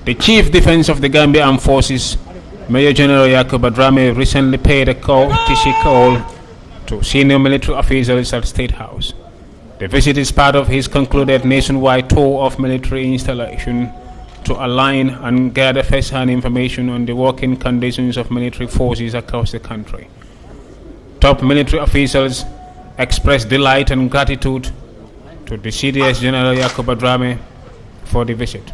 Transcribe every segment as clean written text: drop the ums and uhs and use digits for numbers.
The Chief Defense of the Gambia Armed Forces, Major General Yakuba Drame, recently paid a courtesy call to senior military officials at State House. The visit is part of his concluded nationwide tour of military installation to align and gather first-hand information on the working conditions of military forces across the country. Top military officials expressed delight and gratitude to the CDS General Yakuba Drame for the visit.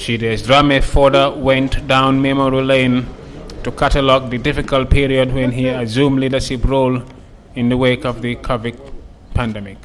CDS Drame further went down memory lane to catalog the difficult period when he assumed leadership role in the wake of the COVID pandemic.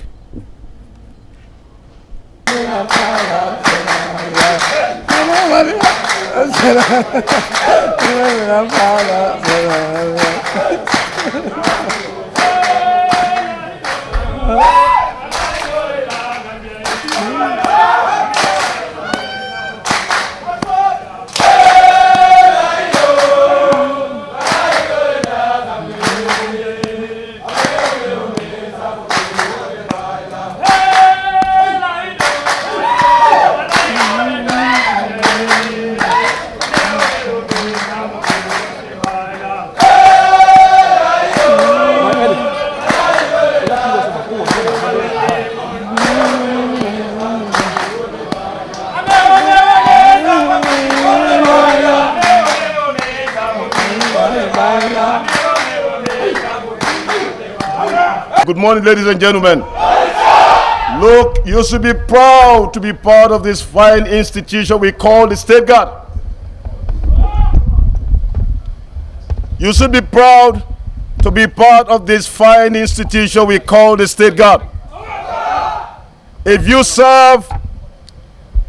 Good morning, ladies and gentlemen. Look, you should be proud to be part of this fine institution we call the State Guard. You should be proud to be part of this fine institution we call the State Guard. If you serve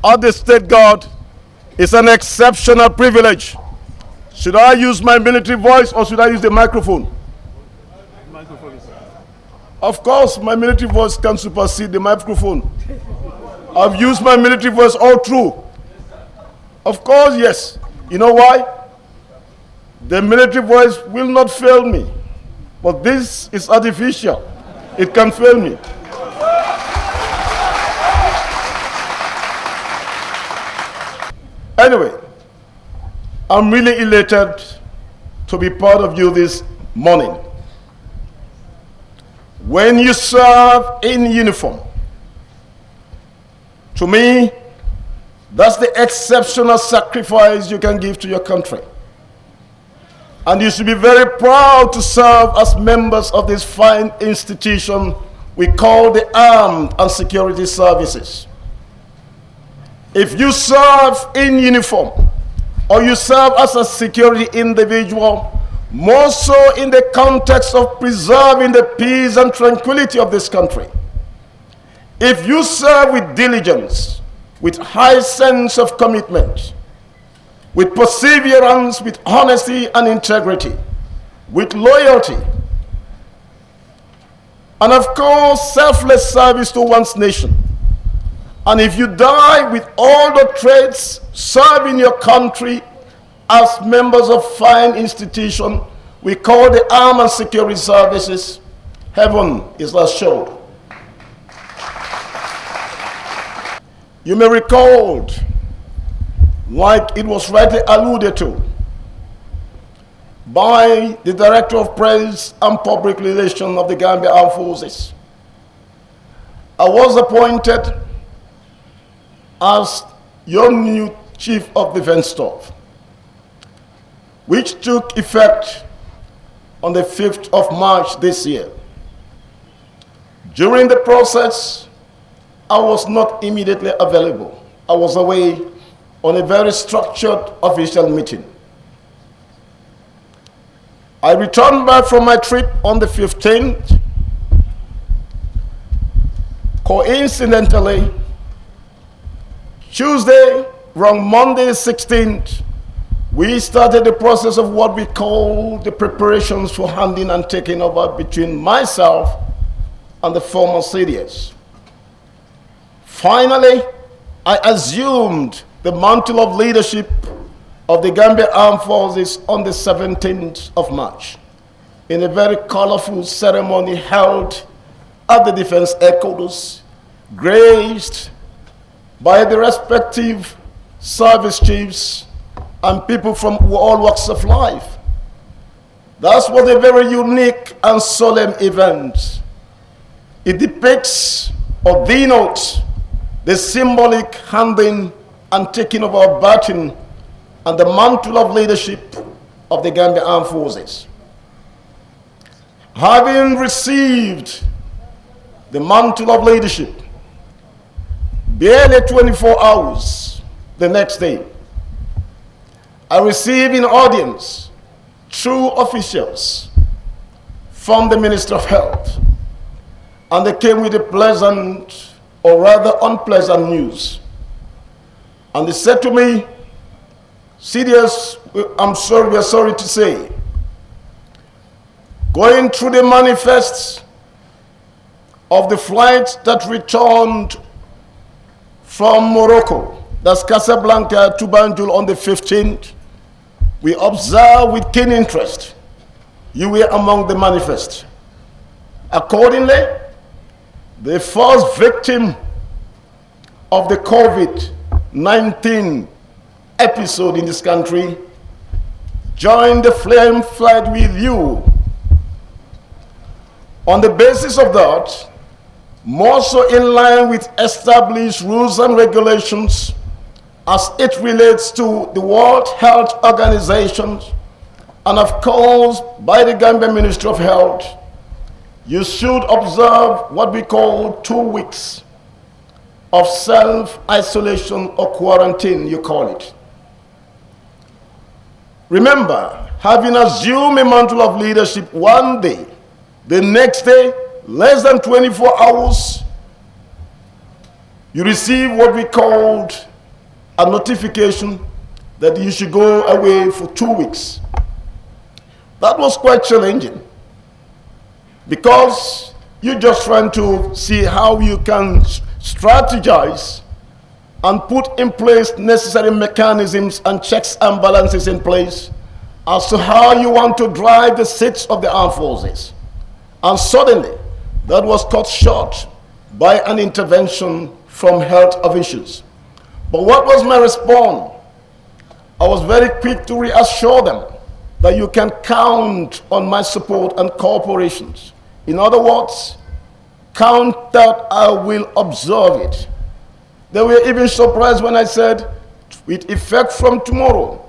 at the State Guard, it's an exceptional privilege. Should I use my military voice or should I use the microphone? Of course, my military voice can supersede the microphone. I've used my military voice all through. Of course, yes. You know why? The military voice will not fail me. But this is artificial. It can fail me. Anyway, I'm really elated to be part of you this morning. When you serve in uniform, to me, that's the exceptional sacrifice you can give to your country. And you should be very proud to serve as members of this fine institution we call the Armed and Security Services. If you serve in uniform, or you serve as a security individual, more so in the context of preserving the peace and tranquility of this country. If you serve with diligence, with high sense of commitment, with perseverance, with honesty and integrity, with loyalty, and of course, selfless service to one's nation, and if you die with all the traits serving your country as members of fine institution we call the Armed and Security Services, heaven is assured. You may recall, like it was rightly alluded to by the Director of Press and Public Relations of the Gambia Armed Forces, I was appointed as your new Chief of Defense Staff, which took effect on the 5th of March this year. During the process, I was not immediately available. I was away on a very structured official meeting. I returned back from my trip on the 15th. Coincidentally, Tuesday, around Monday 16th, we started the process of what we call the preparations for handing and taking over between myself and the former CDS. Finally, I assumed the mantle of leadership of the Gambia Armed Forces on the 17th of March in a very colorful ceremony held at the Defense Headquarters, graced by the respective service chiefs and people from all walks of life. That was a very unique and solemn event. It depicts or denotes the symbolic handing and taking of our baton and the mantle of leadership of the Gambia Armed Forces. Having received the mantle of leadership, barely 24 hours the next day, I received an audience through officials from the Ministry of Health, and they came with a pleasant or rather unpleasant news. And they said to me, CDS, we are sorry to say, going through the manifests of the flight that returned from Morocco, that's Casablanca to Banjul on the 15th, we observed with keen interest you were among the manifests. Accordingly, the first victim of the COVID-19 episode in this country joined the flame flight with you. On the basis of that, more so in line with established rules and regulations as it relates to the World Health Organization and of course by the Gambia Ministry of Health, you should observe what we call 2 weeks of self-isolation or quarantine, you call it. Remember, having assumed a mantle of leadership one day, the next day, less than 24 hours, you receive what we called a notification that you should go away for 2 weeks. That was quite challenging because you're just trying to see how you can strategize and put in place necessary mechanisms and checks and balances in place as to how you want to drive the seats of the armed forces. And suddenly, that was cut short by an intervention from health officials. But what was my response? I was very quick to reassure them that you can count on my support and cooperation. In other words, count that I will observe it. They were even surprised when I said, with effect from tomorrow,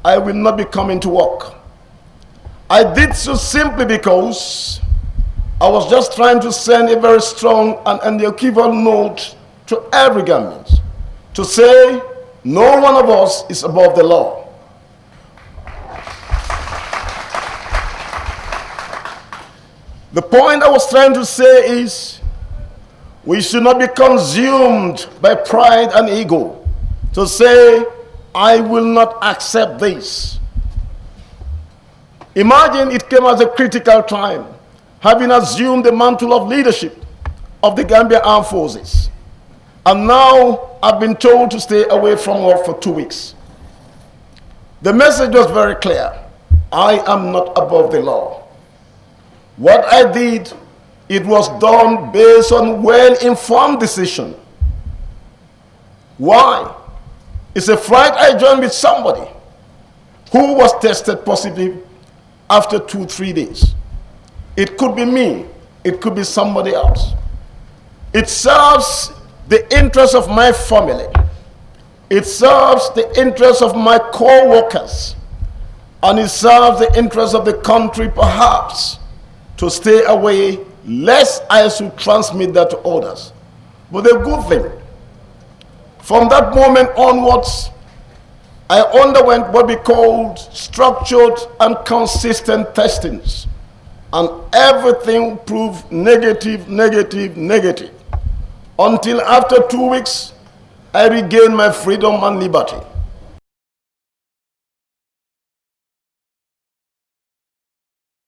I will not be coming to work. I did so simply because I was just trying to send a very strong and unequivocal note to every Gambian to say no one of us is above the law. The point I was trying to say is we should not be consumed by pride and ego to say, I will not accept this. Imagine it came at a critical time, having assumed the mantle of leadership of the Gambia Armed Forces. And now I've been told to stay away from work for 2 weeks. The message was very clear. I am not above the law. What I did, it was done based on well-informed decision. Why? It's a flight I joined with somebody who was tested positive after 2-3 days. It could be me, it could be somebody else. It serves the interest of my family. It serves the interest of my co-workers. And it serves the interest of the country perhaps to stay away lest I should transmit that to others. But the good thing, from that moment onwards, I underwent what we called structured and consistent testings. And everything proved negative, negative, negative. Until after 2 weeks, I regained my freedom and liberty.